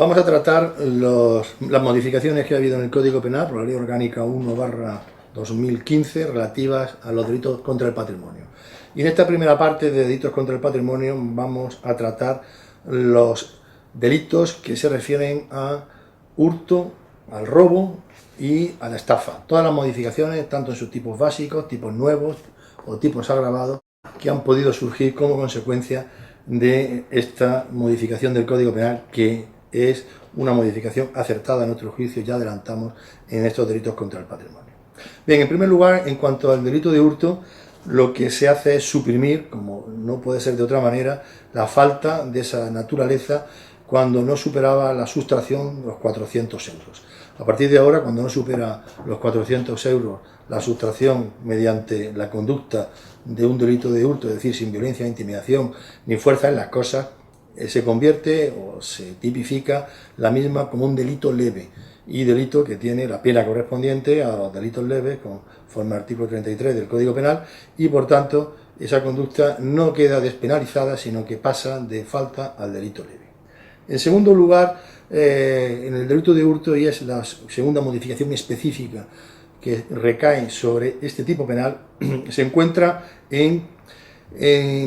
Vamos a tratar las modificaciones que ha habido en el Código Penal por la Ley Orgánica 1/2015 relativas a los delitos contra el patrimonio. Y en esta primera parte de delitos contra el patrimonio vamos a tratar los delitos que se refieren a hurto, al robo y a la estafa. Todas las modificaciones, tanto en sus tipos básicos, tipos nuevos o tipos agravados, que han podido surgir como consecuencia de esta modificación del Código Penal, que es una modificación acertada a nuestro juicio, ya adelantamos, en estos delitos contra el patrimonio. Bien, en primer lugar, en cuanto al delito de hurto, lo que se hace es suprimir, como no puede ser de otra manera, la falta de esa naturaleza cuando no superaba la sustracción los 400 euros. A partir de ahora, cuando no supera los 400 euros la sustracción mediante la conducta de un delito de hurto, es decir, sin violencia, intimidación ni fuerza en las cosas, se convierte o se tipifica la misma como un delito leve, y delito que tiene la pena correspondiente a los delitos leves conforme al artículo 33 del Código Penal, y por tanto esa conducta no queda despenalizada, sino que pasa de falta al delito leve. En segundo lugar, en el delito de hurto, y es la segunda modificación específica que recae sobre este tipo penal, se encuentra en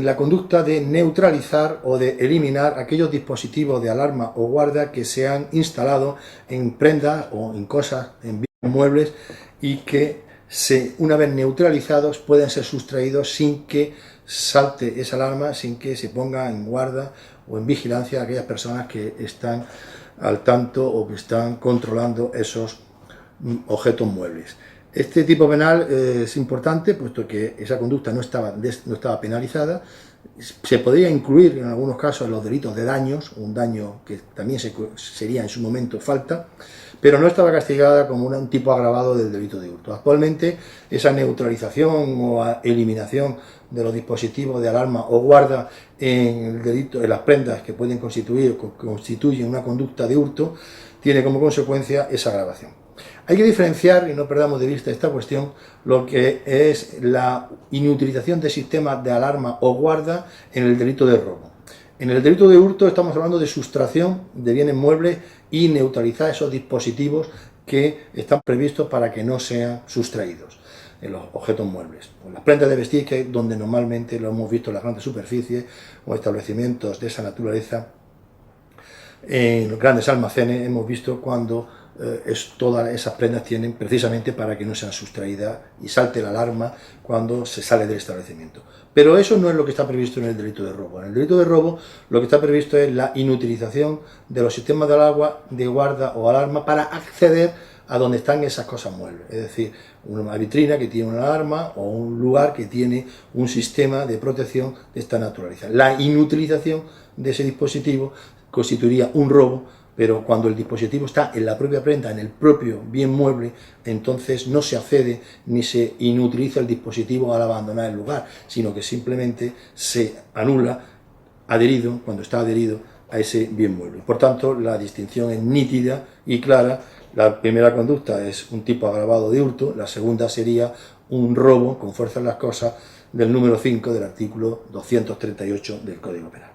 la conducta de neutralizar o de eliminar aquellos dispositivos de alarma o guarda que se han instalado en prendas o en cosas, en bienes muebles, y que una vez neutralizados pueden ser sustraídos sin que salte esa alarma, sin que se ponga en guarda o en vigilancia a aquellas personas que están al tanto o que están controlando esos objetos muebles. Este tipo penal es importante, puesto que esa conducta no estaba penalizada. Se podría incluir en algunos casos los delitos de daños, un daño que también sería en su momento falta, pero no estaba castigada como un tipo agravado del delito de hurto. Actualmente esa neutralización o eliminación de los dispositivos de alarma o guarda en el delito, en las prendas que pueden constituyen una conducta de hurto, tiene como consecuencia esa agravación. Hay que diferenciar, y no perdamos de vista esta cuestión, lo que es la inutilización de sistemas de alarma o guarda en el delito de robo. En el delito de hurto estamos hablando de sustracción de bienes muebles y neutralizar esos dispositivos que están previstos para que no sean sustraídos en los objetos muebles. Las prendas de vestir, que es donde normalmente lo hemos visto en las grandes superficies o establecimientos de esa naturaleza, en los grandes almacenes hemos visto cuando todas esas prendas tienen precisamente para que no sean sustraídas y salte la alarma cuando se sale del establecimiento. Pero eso no es lo que está previsto en el delito de robo. En el delito de robo lo que está previsto es la inutilización de los sistemas de guarda o alarma para acceder a donde están esas cosas muebles, es decir, una vitrina que tiene una alarma o un lugar que tiene un sistema de protección de esta naturaleza. La inutilización de ese dispositivo constituiría un robo, pero cuando el dispositivo está en la propia prenda, en el propio bien mueble, entonces no se accede ni se inutiliza el dispositivo al abandonar el lugar, sino que simplemente se anula cuando está adherido a ese bien mueble. Por tanto, la distinción es nítida y clara. La primera conducta es un tipo agravado de hurto, la segunda sería un robo con fuerza en las cosas del número 5 del artículo 238 del Código Penal.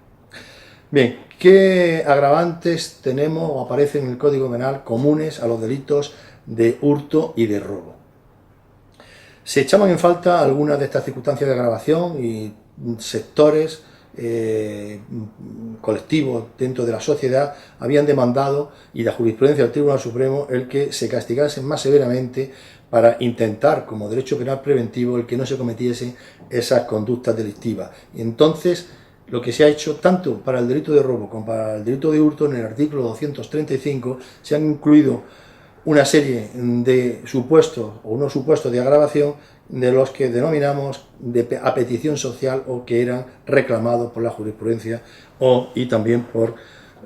Bien, ¿qué agravantes tenemos o aparecen en el Código Penal comunes a los delitos de hurto y de robo? Se echaban en falta algunas de estas circunstancias de agravación y sectores, colectivos dentro de la sociedad habían demandado, y la jurisprudencia del Tribunal Supremo, el que se castigasen más severamente para intentar, como derecho penal preventivo, el que no se cometiesen esas conductas delictivas. Y entonces, lo que se ha hecho tanto para el delito de robo como para el delito de hurto, en el artículo 235 se han incluido una serie de supuestos o unos supuestos de agravación de los que denominamos a petición social o que eran reclamados por la jurisprudencia y también por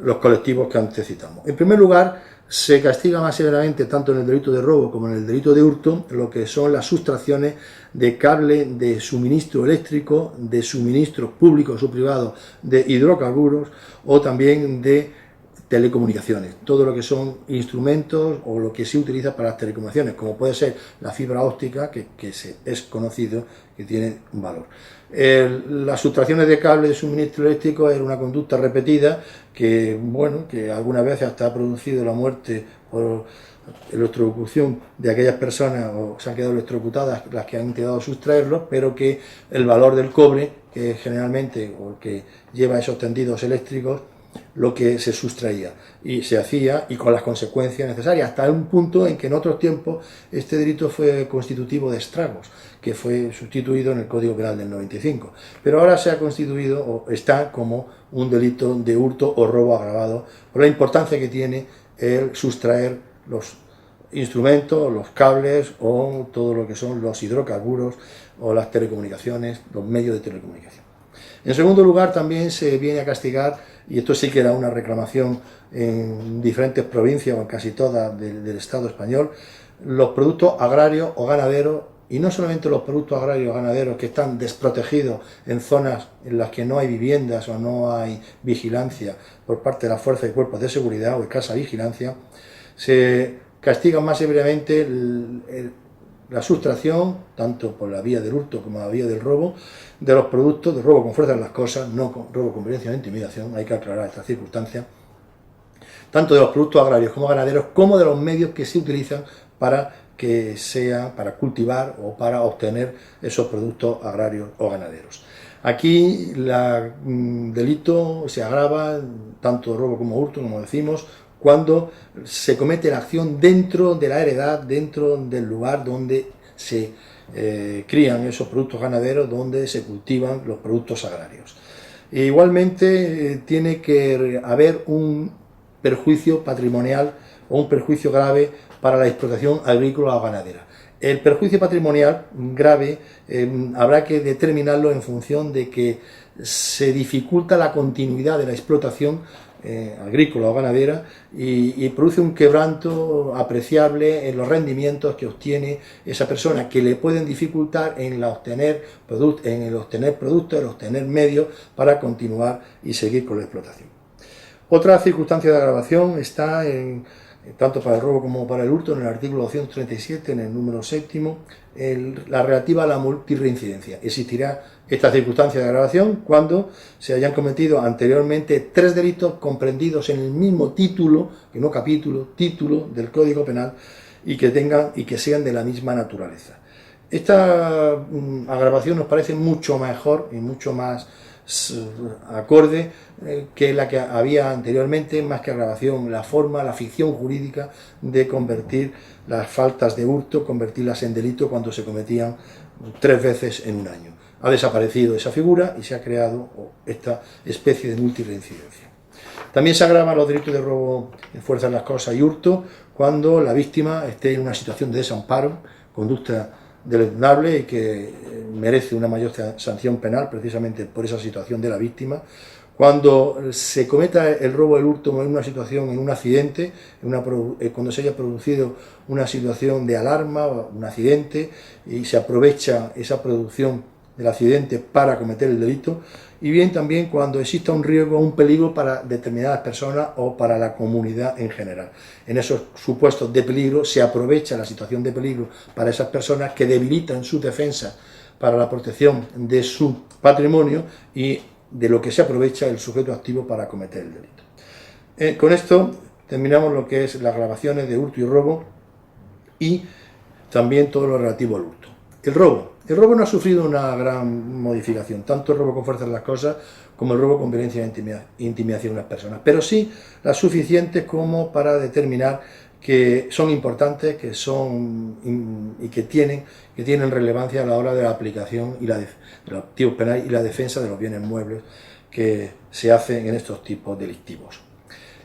los colectivos que antes citamos. En primer lugar, se castiga más severamente tanto en el delito de robo como en el delito de hurto lo que son las sustracciones de cable de suministro eléctrico, de suministros públicos o privados de hidrocarburos o también de telecomunicaciones, todo lo que son instrumentos o lo que se utiliza para las telecomunicaciones, como puede ser la fibra óptica, que es conocido que tiene un valor. Las sustracciones de cables de suministro eléctrico era una conducta repetida que, bueno, que algunas veces hasta ha producido la muerte por electrocución de aquellas personas, o se han quedado electrocutadas las que han intentado sustraerlos, pero que el valor del cobre, que generalmente, o que lleva esos tendidos eléctricos, lo que se sustraía y se hacía, y con las consecuencias necesarias, hasta un punto en que en otros tiempos este delito fue constitutivo de estragos, que fue sustituido en el Código Penal del 95, pero ahora se ha constituido, o está, como un delito de hurto o robo agravado, por la importancia que tiene el sustraer los instrumentos, los cables o todo lo que son los hidrocarburos o las telecomunicaciones, los medios de telecomunicación. En segundo lugar, también se viene a castigar, y esto sí que era una reclamación en diferentes provincias o en casi todas del Estado español, los productos agrarios o ganaderos, y no solamente los productos agrarios o ganaderos que están desprotegidos en zonas en las que no hay viviendas o no hay vigilancia por parte de las fuerzas y cuerpos de seguridad o escasa vigilancia, se castiga más severamente la sustracción, tanto por la vía del hurto como la vía del robo, de los productos, de robo con fuerza en las cosas, no con robo con violencia o intimidación, hay que aclarar estas circunstancias, tanto de los productos agrarios como ganaderos, como de los medios que se utilizan para que sea para cultivar o para obtener esos productos agrarios o ganaderos. Aquí el delito se agrava, tanto robo como hurto, como decimos, cuando se comete la acción dentro de la heredad, dentro del lugar donde se crían esos productos ganaderos, donde se cultivan los productos agrarios. E igualmente tiene que haber un perjuicio patrimonial o un perjuicio grave para la explotación agrícola o ganadera. El perjuicio patrimonial grave habrá que determinarlo en función de que se dificulta la continuidad de la explotación agrícola o ganadera y produce un quebranto apreciable en los rendimientos que obtiene esa persona, que le pueden dificultar en el obtener productos, en obtener medios para continuar y seguir con la explotación. Otra circunstancia de agravación está tanto para el robo como para el hurto, en el artículo 237, en el número séptimo, la relativa a la multirreincidencia. Existirá esta circunstancia de agravación cuando se hayan cometido anteriormente 3 delitos comprendidos en el mismo título, que no capítulo, título del Código Penal, y que sean de la misma naturaleza. Esta agravación nos parece mucho mejor y mucho más acorde que la que había anteriormente, más que agravación, la forma, la ficción jurídica de convertir las faltas de hurto, convertirlas en delito cuando se cometían 3 veces en un año. Ha desaparecido esa figura y se ha creado esta especie de multirreincidencia. También se agravan los delitos de robo en fuerza de las cosas y hurto cuando la víctima esté en una situación de desamparo, conducta deleznable y que merece una mayor sanción penal precisamente por esa situación de la víctima, cuando se cometa el robo o el hurto en una situación, en un accidente, cuando se haya producido una situación de alarma o un accidente y se aprovecha esa producción del accidente para cometer el delito, y bien también cuando exista un riesgo o un peligro para determinadas personas o para la comunidad en general. En esos supuestos de peligro se aprovecha la situación de peligro para esas personas que debilitan su defensa para la protección de su patrimonio y de lo que se aprovecha el sujeto activo para cometer el delito. Con esto terminamos lo que es las grabaciones de hurto y robo y también todo lo relativo al hurto. El robo no ha sufrido una gran modificación, tanto el robo con fuerza de las cosas como el robo con violencia e intimidación de las personas, pero sí las suficientes como para determinar que son importantes, que son y que tienen relevancia a la hora de la aplicación y del activo penal y la defensa de los bienes muebles que se hacen en estos tipos delictivos.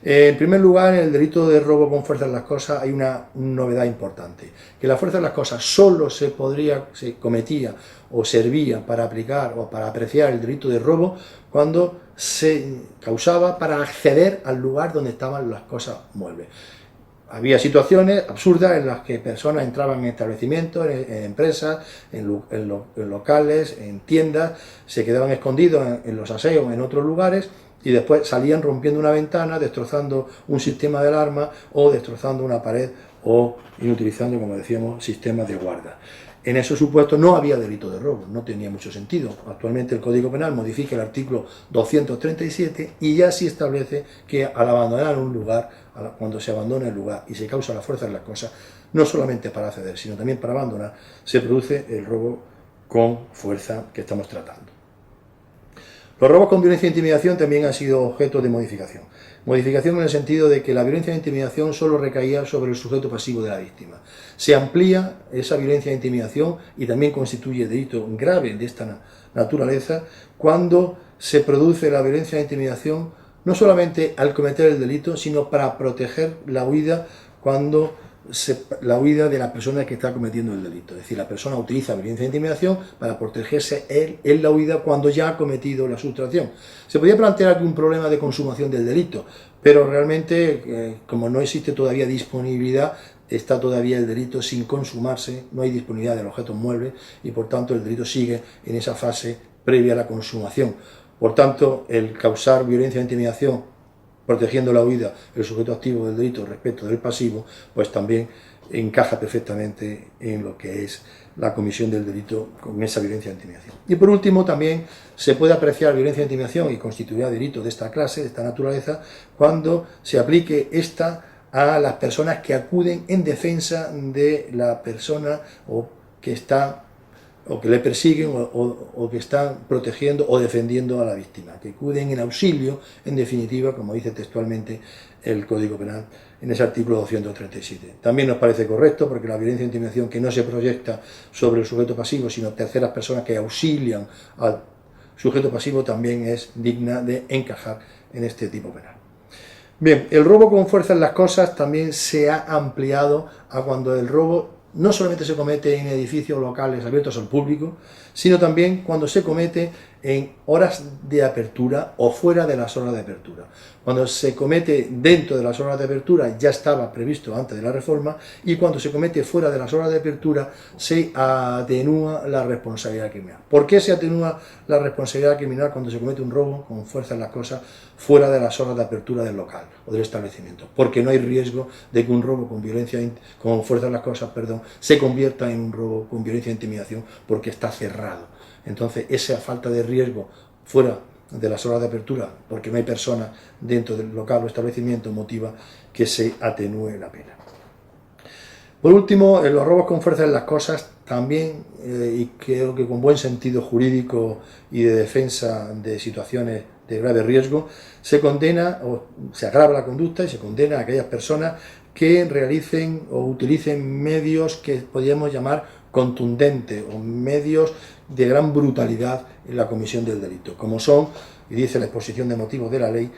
En primer lugar, en el delito de robo con fuerza de las cosas hay una novedad importante, que la fuerza de las cosas solo se cometía o servía para aplicar o para apreciar el delito de robo cuando se causaba para acceder al lugar donde estaban las cosas muebles. Había situaciones absurdas en las que personas entraban en establecimientos, en empresas, en locales, en tiendas, se quedaban escondidos en los aseos, en otros lugares, y después salían rompiendo una ventana, destrozando un sistema de alarma o destrozando una pared o inutilizando, como decíamos, sistemas de guarda. En esos supuestos no había delito de robo, no tenía mucho sentido. Actualmente el Código Penal modifica el artículo 237 y ya sí establece que al abandonar un lugar, cuando se abandona el lugar y se causa la fuerza de las cosas, no solamente para acceder, sino también para abandonar, se produce el robo con fuerza que estamos tratando. Los robos con violencia e intimidación también han sido objeto de modificación. Modificación en el sentido de que la violencia e intimidación solo recaía sobre el sujeto pasivo de la víctima. Se amplía esa violencia e intimidación y también constituye delito grave de esta naturaleza cuando se produce la violencia e intimidación no solamente al cometer el delito, sino para proteger la huida la huida de la persona que está cometiendo el delito. Es decir, la persona utiliza violencia e intimidación para protegerse él en la huida cuando ya ha cometido la sustracción. Se podría plantear aquí un problema de consumación del delito, pero realmente, como no existe todavía disponibilidad, está todavía el delito sin consumarse, no hay disponibilidad del objeto mueble y por tanto el delito sigue en esa fase previa a la consumación. Por tanto, el causar violencia e intimidación protegiendo la huida el sujeto activo del delito respecto del pasivo, pues también encaja perfectamente en lo que es la comisión del delito con esa violencia de intimidación. Y por último, también se puede apreciar violencia de intimidación y constituirá delito de esta clase, de esta naturaleza, cuando se aplique esta a las personas que acuden en defensa de la persona o que le persiguen o que están protegiendo o defendiendo a la víctima, que acuden en auxilio, en definitiva, como dice textualmente el Código Penal en ese artículo 237. También nos parece correcto porque la violencia de intimidación que no se proyecta sobre el sujeto pasivo, sino terceras personas que auxilian al sujeto pasivo, también es digna de encajar en este tipo penal. Bien, el robo con fuerza en las cosas también se ha ampliado a cuando el robo no solamente se comete en edificios locales abiertos al público, sino también cuando se comete en horas de apertura o fuera de las horas de apertura. Cuando se comete dentro de las horas de apertura ya estaba previsto antes de la reforma, y cuando se comete fuera de las horas de apertura se atenúa la responsabilidad criminal. ¿Por qué se atenúa la responsabilidad criminal cuando se comete un robo con fuerza en las cosas fuera de las horas de apertura del local o del establecimiento? Porque no hay riesgo de que un robo con fuerza en las cosas, se convierta en un robo con violencia e intimidación porque está cerrado. Entonces, esa falta de riesgo fuera de las horas de apertura, porque no hay personas dentro del local o establecimiento, motiva que se atenúe la pena. Por último, en los robos con fuerza en las cosas también, y creo que con buen sentido jurídico y de defensa de situaciones de grave riesgo, se condena o se agrava la conducta y se condena a aquellas personas que realicen o utilicen medios que podríamos llamar contundentes o medios de gran brutalidad en la comisión del delito, como son, y dice la exposición de motivos de la ley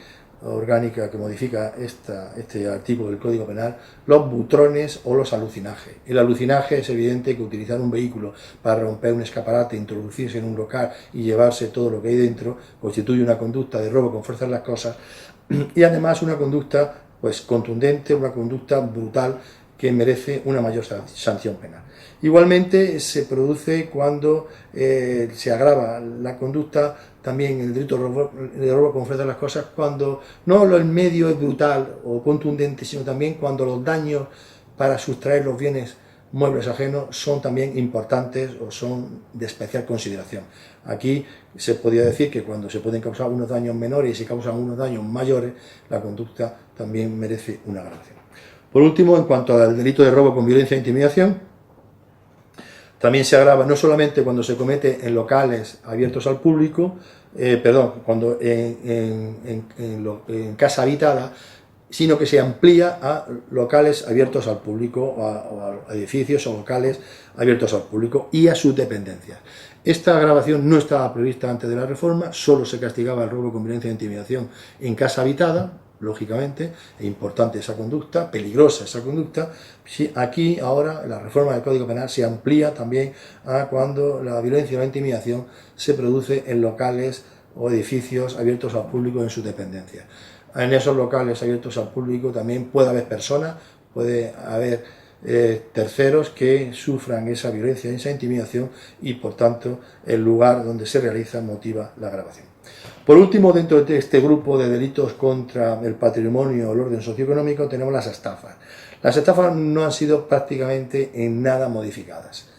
orgánica que modifica este artículo del Código Penal, los butrones o los alucinajes. El alucinaje es evidente que utilizar un vehículo para romper un escaparate, introducirse en un local y llevarse todo lo que hay dentro constituye una conducta de robo con fuerza en las cosas y además una conducta pues contundente, una conducta brutal que merece una mayor sanción penal. Igualmente se produce cuando se agrava la conducta también el delito de robo con fuerza de las cosas, cuando no el medio es brutal o contundente, sino también cuando los daños para sustraer los bienes muebles ajenos son también importantes o son de especial consideración. Aquí se podría decir que cuando se pueden causar unos daños menores y se causan unos daños mayores, la conducta también merece una agravación. Por último, en cuanto al delito de robo con violencia e intimidación, también se agrava no solamente cuando se comete en locales abiertos al público, cuando en casa habitada, sino que se amplía a locales abiertos al público, o a edificios o locales abiertos al público y a sus dependencias. Esta agravación no estaba prevista antes de la reforma, solo se castigaba el robo con violencia e intimidación en casa habitada, lógicamente, es importante esa conducta, peligrosa esa conducta. Aquí ahora la reforma del Código Penal se amplía también a cuando la violencia o la intimidación se produce en locales o edificios abiertos al público en sus dependencias. En esos locales abiertos al público también puede haber personas, puede haber terceros que sufran esa violencia, esa intimidación y por tanto el lugar donde se realiza motiva la agravación. Por último, dentro de este grupo de delitos contra el patrimonio o el orden socioeconómico tenemos las estafas. Las estafas no han sido prácticamente en nada modificadas.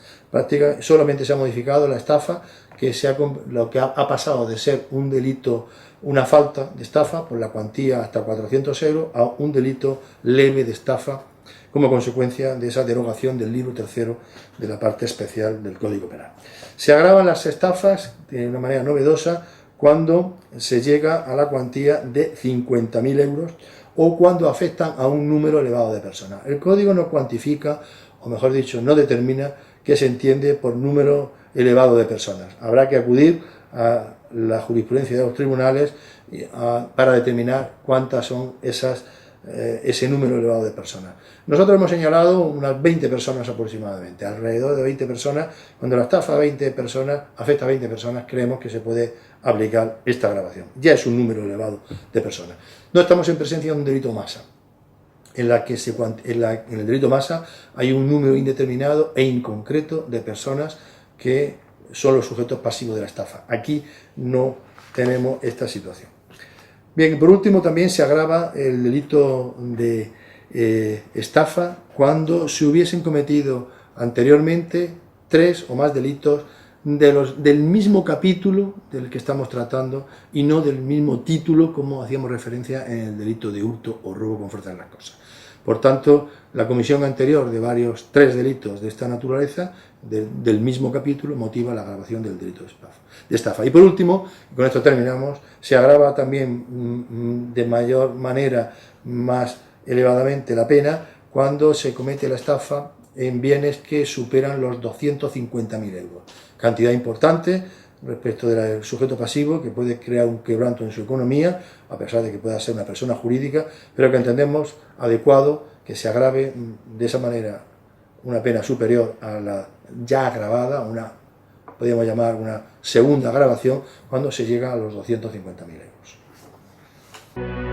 solamente se ha modificado la estafa, lo que ha pasado de ser un delito, una falta de estafa por la cuantía hasta 400 euros a un delito leve de estafa como consecuencia de esa derogación del libro tercero de la parte especial del Código Penal. Se agravan las estafas de una manera novedosa cuando se llega a la cuantía de 50.000 euros o cuando afectan a un número elevado de personas. El Código no cuantifica, o mejor dicho, no determina qué se entiende por número elevado de personas. Habrá que acudir a la jurisprudencia de los tribunales para determinar cuántas son ese número elevado de personas. Nosotros hemos señalado unas 20 personas aproximadamente, alrededor de 20 personas. Cuando la estafa afecta a 20 personas, creemos que se puede aplicar esta grabación. Ya es un número elevado de personas. No estamos en presencia de un delito masa, en el delito masa hay un número indeterminado e inconcreto de personas que son los sujetos pasivos de la estafa. Aquí no tenemos esta situación. Bien, por último también se agrava el delito de estafa cuando se hubiesen cometido anteriormente 3 o más delitos del mismo capítulo del que estamos tratando y no del mismo título como hacíamos referencia en el delito de hurto o robo con fuerza de las cosas. Por tanto, la comisión anterior de 3 delitos de esta naturaleza del mismo capítulo motiva la agravación del delito de estafa. Y por último, con esto terminamos, se agrava también de mayor manera, más elevadamente la pena, cuando se comete la estafa en bienes que superan los 250.000 euros. Cantidad importante respecto del sujeto pasivo, que puede crear un quebranto en su economía, a pesar de que pueda ser una persona jurídica, pero que entendemos adecuado que se agrave de esa manera una pena superior a la ya agravada, podríamos llamar una segunda agravación, cuando se llega a los 250.000 euros.